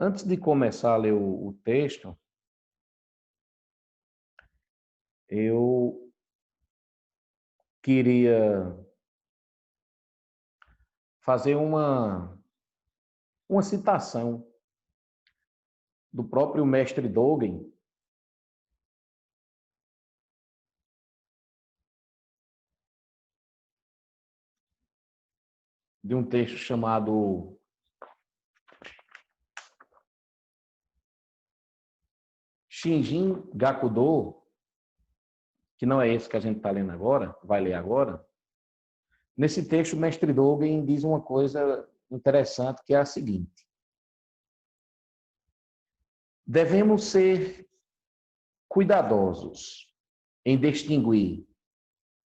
Antes de começar a ler o texto, eu queria fazer uma citação do próprio mestre Dogen, de um texto chamado Shinjin Gakudo, que não é esse que a gente está lendo agora, vai ler agora. Nesse texto, o mestre Dogen diz uma coisa interessante, que é a seguinte: devemos ser cuidadosos em distinguir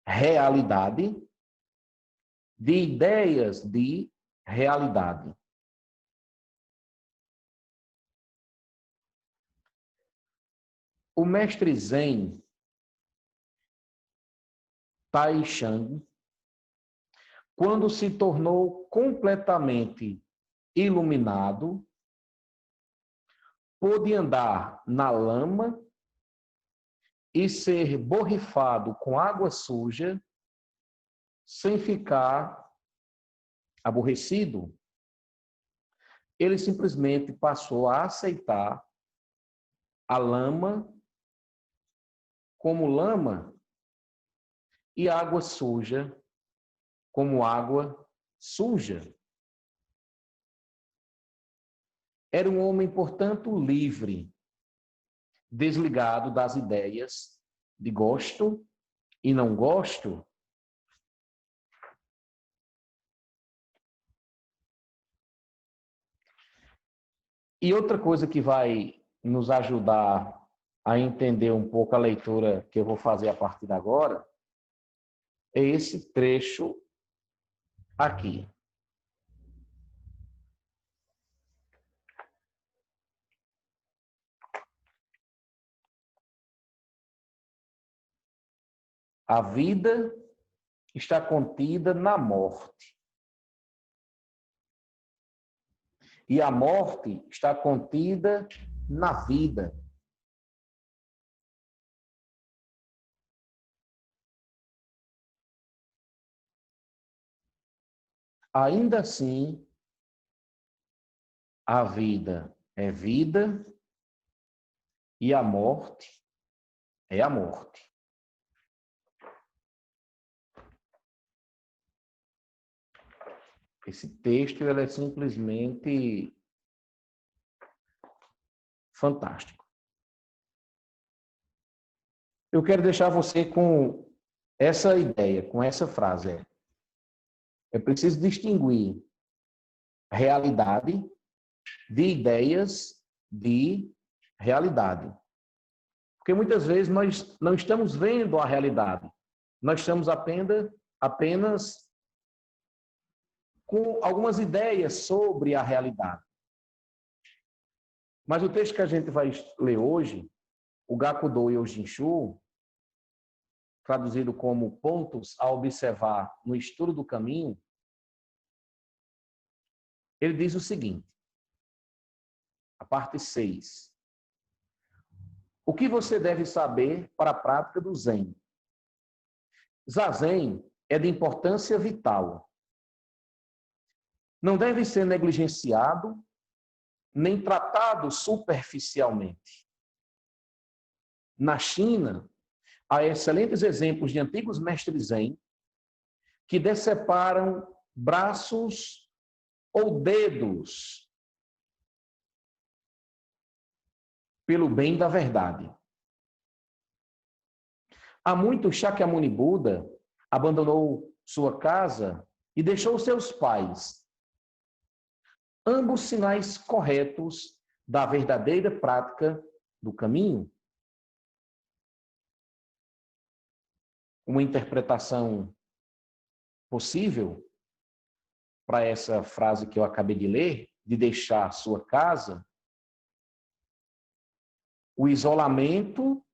realidade de ideias de realidade. O mestre Zen Taishan, quando se tornou completamente iluminado, pôde andar na lama e ser borrifado com água suja sem ficar aborrecido. Ele simplesmente passou a aceitar a lama como lama e água suja como água suja. Era um homem, portanto, livre, desligado das ideias de gosto e não gosto. E outra coisa que vai nos ajudar a entender um pouco a leitura que eu vou fazer a partir de agora é esse trecho aqui. A vida está contida na morte. E a morte está contida na vida. Ainda assim, a vida é vida e a morte é a morte. Esse texto ele é simplesmente fantástico. Eu quero deixar você com essa ideia, com essa frase. É preciso distinguir realidade de ideias de realidade. Porque muitas vezes nós não estamos vendo a realidade. Nós estamos apenas com algumas ideias sobre a realidade. Mas o texto que a gente vai ler hoje, o Gakudo Yoshinshu, traduzido como pontos a observar no estudo do caminho, ele diz o seguinte, a parte 6. O que você deve saber para a prática do Zen? Zazen é de importância vital. Não deve ser negligenciado nem tratado superficialmente. Na China, há excelentes exemplos de antigos mestres Zen que deceparam braços ou dedos pelo bem da verdade. Há muito Shakyamuni Buda abandonou sua casa e deixou seus pais, ambos sinais corretos da verdadeira prática do caminho. Uma interpretação possível para essa frase que eu acabei de ler, de deixar sua casa, o isolamento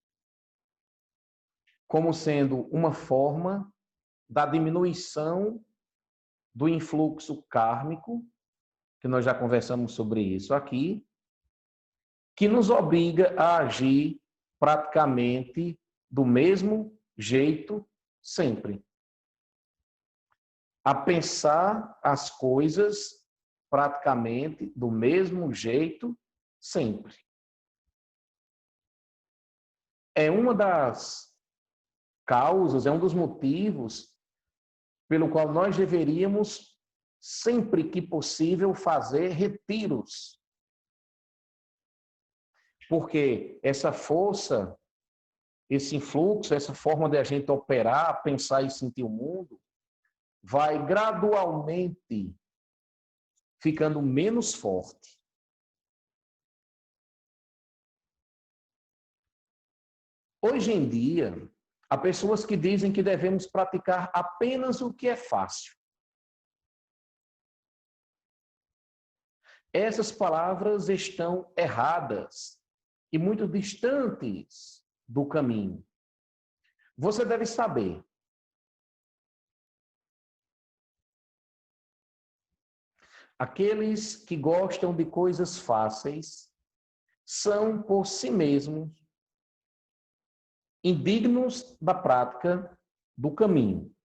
como sendo uma forma da diminuição do influxo kármico, que nós já conversamos sobre isso aqui, que nos obriga a agir praticamente do mesmo jeito sempre. A pensar as coisas praticamente do mesmo jeito sempre. É uma das causas, é um dos motivos pelo qual nós deveríamos, sempre que possível, fazer retiros. Porque essa força, esse influxo, essa forma de a gente operar, pensar e sentir o mundo, vai gradualmente ficando menos forte. Hoje em dia, há pessoas que dizem que devemos praticar apenas o que é fácil. Essas palavras estão erradas e muito distantes do caminho. Você deve saber. Aqueles que gostam de coisas fáceis são, por si mesmos, indignos da prática do caminho.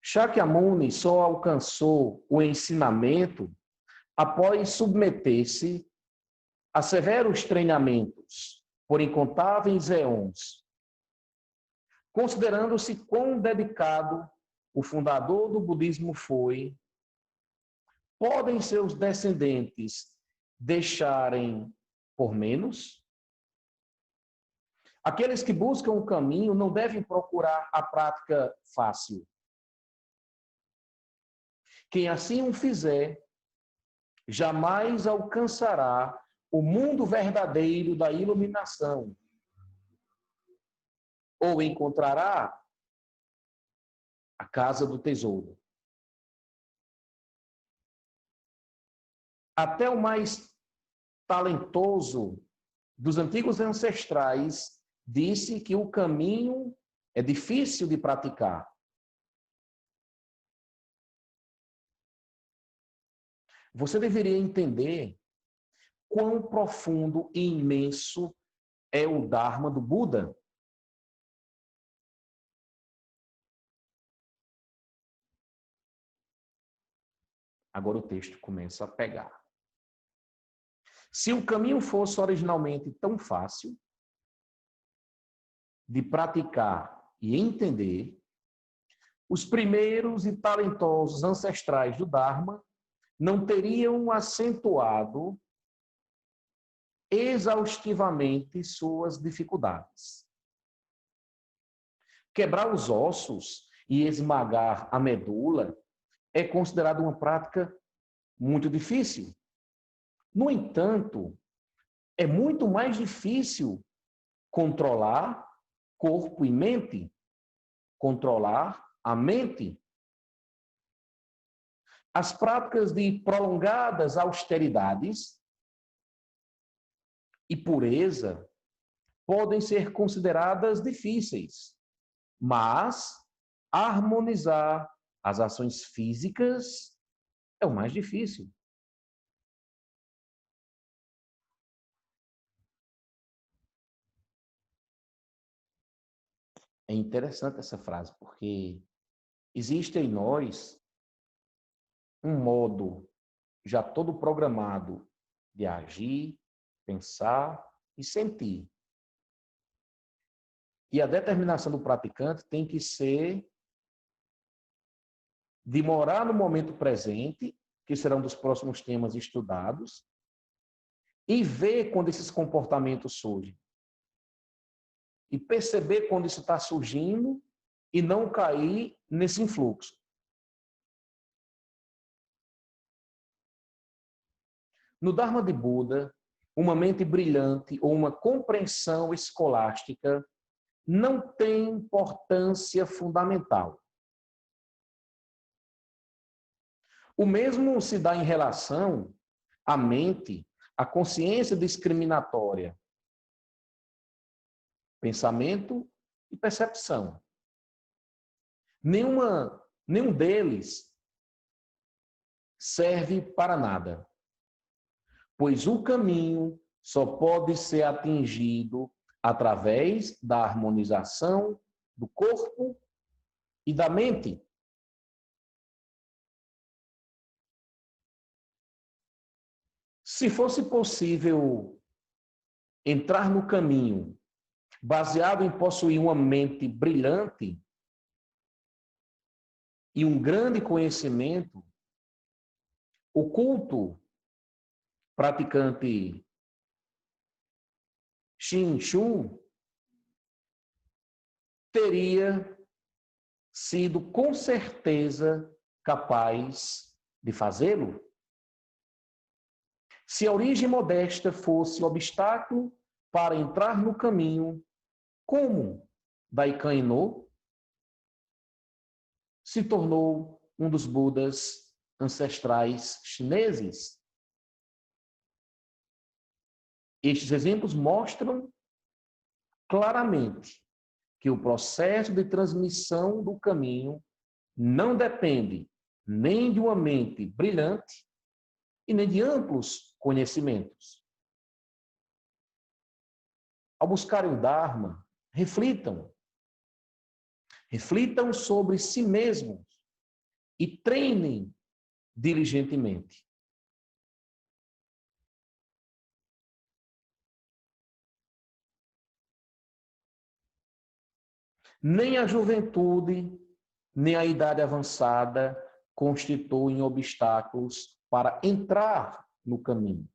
Shakyamuni só alcançou o ensinamento após submeter-se a severos treinamentos por incontáveis éons, considerando-se quão dedicado o fundador do budismo foi. Podem seus descendentes deixarem por menos? Aqueles que buscam o caminho não devem procurar a prática fácil. Quem assim o fizer, jamais alcançará o mundo verdadeiro da iluminação, ou encontrará a casa do tesouro. Até o mais talentoso dos antigos ancestrais disse que o caminho é difícil de praticar. Você deveria entender quão profundo e imenso é o Dharma do Buda. Agora o texto começa a pegar. Se o caminho fosse originalmente tão fácil de praticar e entender, os primeiros e talentosos ancestrais do Dharma não teriam acentuado exaustivamente suas dificuldades. Quebrar os ossos e esmagar a medula é considerado uma prática muito difícil. No entanto, é muito mais difícil controlar corpo e mente, controlar a mente. As práticas de prolongadas austeridades e pureza podem ser consideradas difíceis, mas harmonizar as ações físicas é o mais difícil. É interessante essa frase, porque existe em nós um modo já todo programado de agir, pensar e sentir. E a determinação do praticante tem que ser de morar no momento presente, que será um dos próximos temas estudados, e ver quando esses comportamentos surgem. E perceber quando isso está surgindo e não cair nesse influxo. No Dharma de Buda, uma mente brilhante ou uma compreensão escolástica não tem importância fundamental. O mesmo se dá em relação à mente, à consciência discriminatória, pensamento e percepção. Nenhum deles serve para nada. pois o caminho só pode ser atingido através da harmonização do corpo e da mente. Se fosse possível entrar no caminho baseado em possuir uma mente brilhante e um grande conhecimento, o culto praticante Shin Shu teria sido com certeza capaz de fazê-lo. Se a origem modesta fosse obstáculo para entrar no caminho, como Daikan-no se tornou um dos Budas ancestrais chineses? Estes exemplos mostram claramente que o processo de transmissão do caminho não depende nem de uma mente brilhante e nem de amplos conhecimentos. Ao buscarem o Dharma, reflitam. Reflitam sobre si mesmos e treinem diligentemente. Nem a juventude, nem a idade avançada constituem obstáculos para entrar no caminho.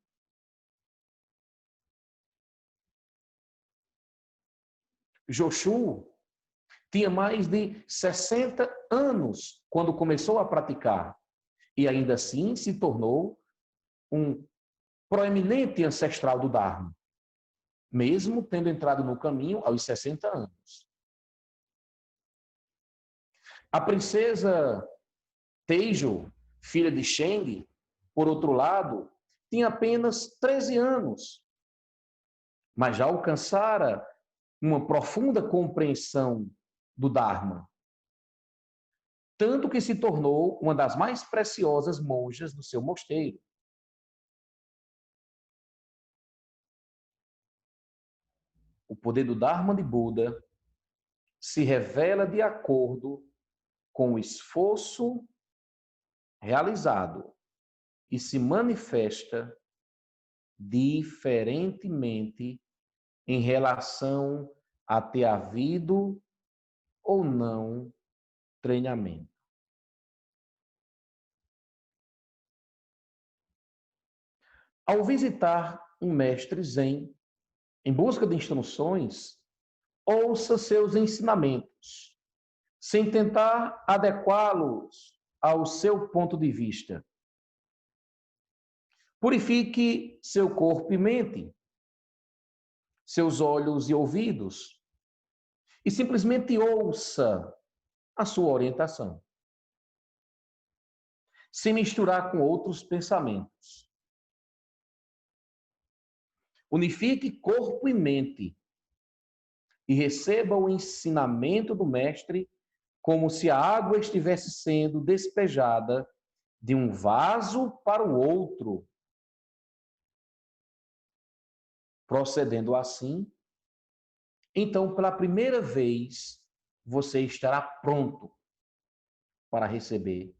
Joshu tinha mais de 60 anos quando começou a praticar e ainda assim se tornou um proeminente ancestral do Dharma, mesmo tendo entrado no caminho aos 60 anos. A princesa Teijo, filha de Sheng, por outro lado, tinha apenas 13 anos, mas já alcançara uma profunda compreensão do Dharma, tanto que se tornou uma das mais preciosas monjas do seu mosteiro. O poder do Dharma de Buda se revela de acordo com o esforço realizado e se manifesta diferentemente em relação a ter havido ou não treinamento. Ao visitar um mestre Zen em busca de instruções, ouça seus ensinamentos, sem tentar adequá-los ao seu ponto de vista. Purifique seu corpo e mente, seus olhos e ouvidos, e simplesmente ouça a sua orientação, sem misturar com outros pensamentos. Unifique corpo e mente e receba o ensinamento do mestre como se a água estivesse sendo despejada de um vaso para o outro. Procedendo assim, então, pela primeira vez, você estará pronto para receber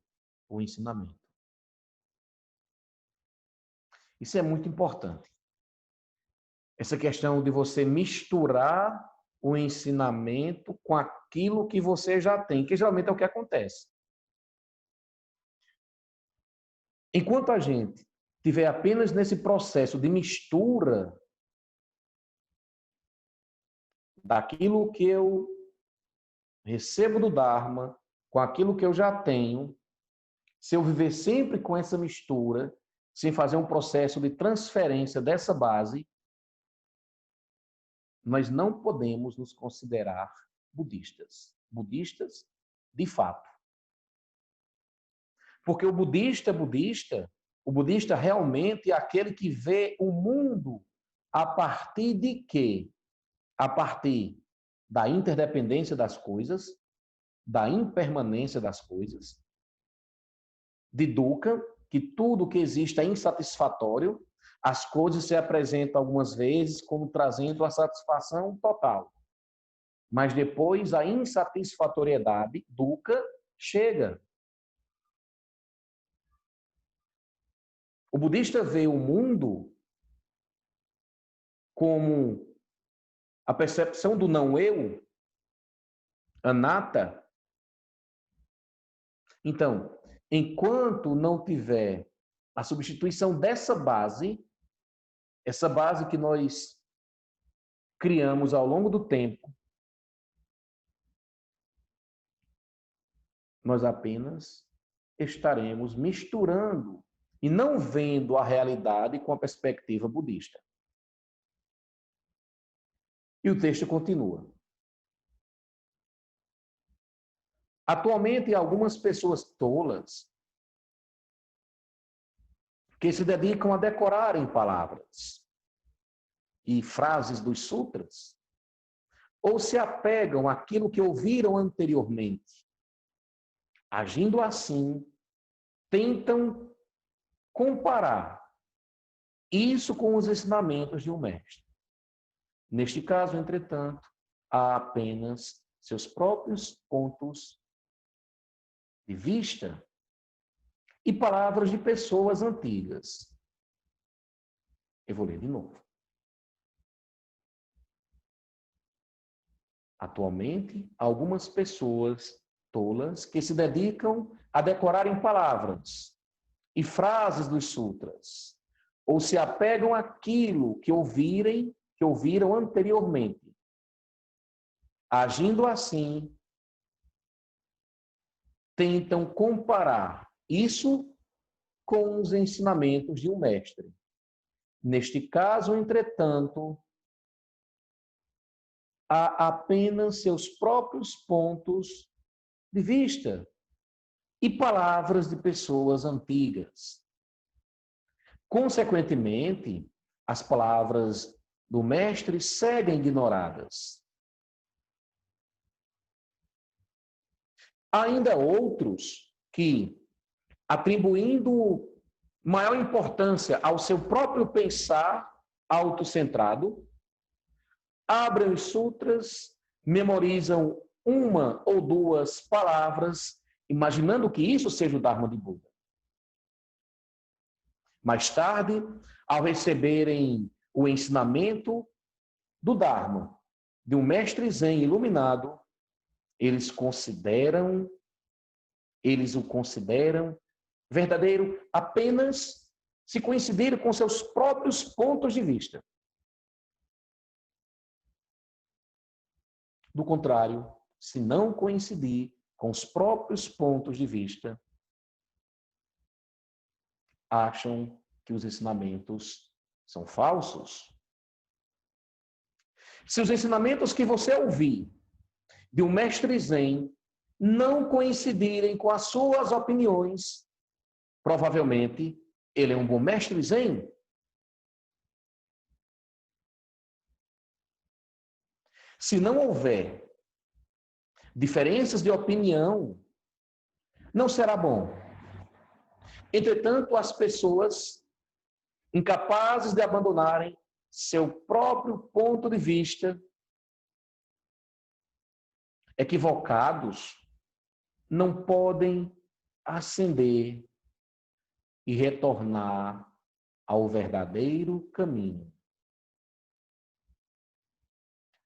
o ensinamento. Isso é muito importante. Essa questão de você misturar o ensinamento com aquilo que você já tem, que geralmente é o que acontece. Enquanto a gente estiver apenas nesse processo de mistura daquilo que eu recebo do Dharma com aquilo que eu já tenho, se eu viver sempre com essa mistura, sem fazer um processo de transferência dessa base, nós não podemos nos considerar budistas. Budistas, de fato. Porque o budista realmente é aquele que vê o mundo a partir de quê? A partir da interdependência das coisas, da impermanência das coisas, de dukkha, que tudo que existe é insatisfatório, As coisas se apresentam algumas vezes como trazendo a satisfação total. Mas depois a insatisfatoriedade dukkha chega. O budista vê o mundo como a percepção do não-eu, anatta. Então, enquanto não tiver a substituição dessa base, essa base que nós criamos ao longo do tempo, nós apenas estaremos misturando e não vendo a realidade com a perspectiva budista. E o texto continua. Atualmente, algumas pessoas tolas que se dedicam a decorarem palavras e frases dos sutras, ou se apegam àquilo que ouviram anteriormente. Agindo assim, tentam comparar isso com os ensinamentos de um mestre. Neste caso, entretanto, há apenas seus próprios pontos de vista e palavras de pessoas antigas. Eu vou ler de novo. Atualmente, algumas pessoas tolas que se dedicam a decorarem palavras e frases dos sutras, ou se apegam àquilo que ouviram anteriormente. Agindo assim, tentam comparar isso com os ensinamentos de um mestre. Neste caso, entretanto, há apenas seus próprios pontos de vista e palavras de pessoas antigas. Consequentemente, as palavras do mestre seguem ignoradas. Há ainda outros que, atribuindo maior importância ao seu próprio pensar autocentrado, abrem os sutras, memorizam uma ou duas palavras, imaginando que isso seja o Dharma de Buda. Mais tarde, ao receberem o ensinamento do Dharma, de um mestre Zen iluminado, eles o consideram verdadeiro apenas se coincidirem com seus próprios pontos de vista. Do contrário, se não coincidir com os próprios pontos de vista, acham que os ensinamentos são falsos. Se os ensinamentos que você ouvir de um mestre Zen não coincidirem com as suas opiniões, provavelmente ele é um bom mestre Zen. Se não houver diferenças de opinião, não será bom. Entretanto, as pessoas incapazes de abandonarem seu próprio ponto de vista, equivocados, não podem ascender e retornar ao verdadeiro caminho.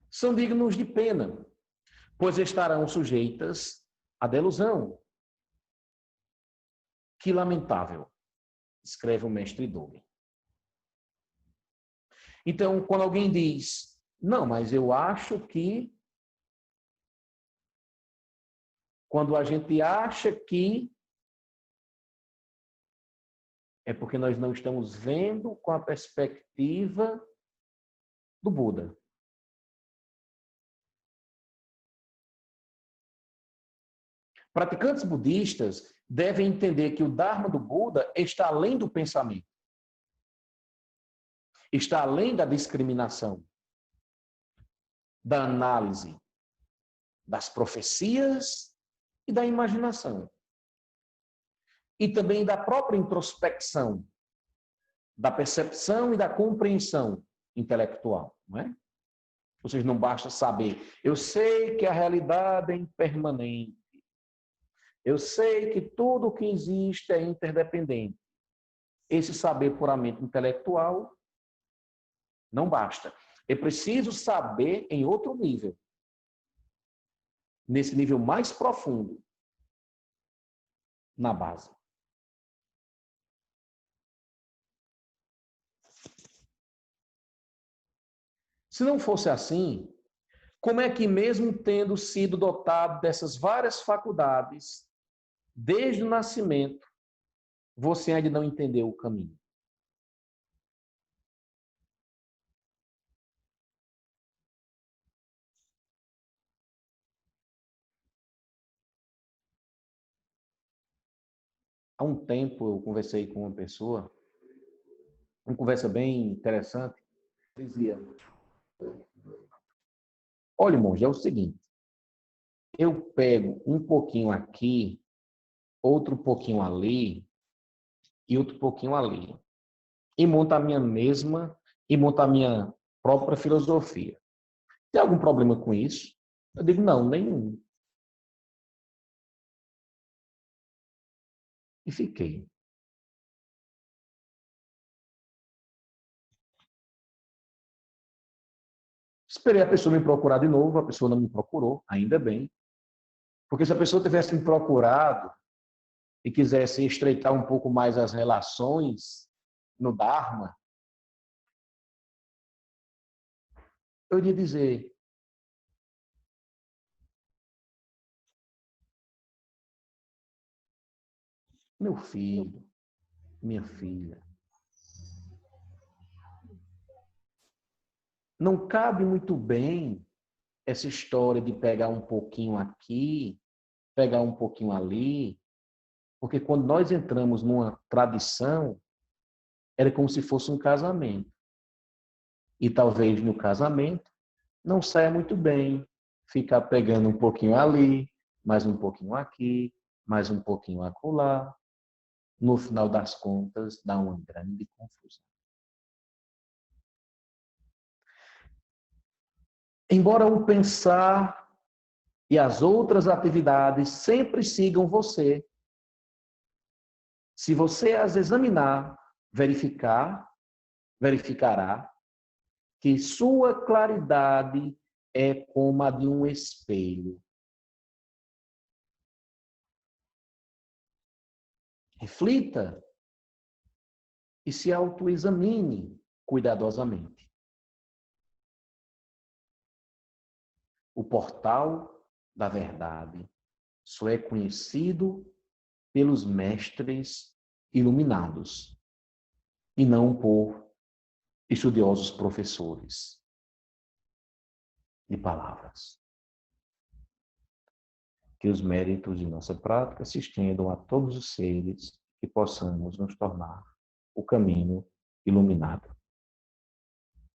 São dignos de pena, pois estarão sujeitas à delusão. Que lamentável, escreve o mestre Dogen. Então, quando alguém diz, não, mas eu acho que... Quando a gente acha que... é porque nós não estamos vendo com a perspectiva do Buda. Praticantes budistas devem entender que o Dharma do Buda está além do pensamento. Está além da discriminação, da análise, das profecias e da imaginação. E também da própria introspecção. da percepção e da compreensão intelectual, não é? Ou seja, não basta saber. Eu sei que a realidade é impermanente. Eu sei que tudo que existe é interdependente. Esse saber puramente intelectual não basta. É preciso saber em outro nível, nesse nível mais profundo, na base. Se não fosse assim, como é que, mesmo tendo sido dotado dessas várias faculdades, desde o nascimento, você ainda não entendeu o caminho? Há um tempo eu conversei com uma pessoa, uma conversa bem interessante, dizia: olha, monge, é o seguinte, eu pego um pouquinho aqui, outro pouquinho ali e outro pouquinho ali, e monto a minha mesma, e monto a minha própria filosofia. Tem algum problema com isso? Eu digo, não, nenhum. E fiquei. Esperei a pessoa me procurar de novo, a pessoa não me procurou, ainda bem. Porque se a pessoa tivesse me procurado e quisesse estreitar um pouco mais as relações no Dharma, eu iria dizer: meu filho, minha filha, não cabe muito bem essa história de pegar um pouquinho aqui, pegar um pouquinho ali, porque quando nós entramos numa tradição, era como se fosse um casamento. E talvez no casamento não saia muito bem ficar pegando um pouquinho ali, mais um pouquinho aqui, mais um pouquinho acolá. No final das contas, dá uma grande confusão. Embora o pensar e as outras atividades sempre sigam você, se você as examinar, verificará que sua claridade é como a de um espelho. Reflita e se autoexamine cuidadosamente. O portal da verdade só é conhecido pelos mestres iluminados e não por estudiosos professores de palavras. Que os méritos de nossa prática se estendam a todos os seres, que possamos nos tornar o caminho iluminado.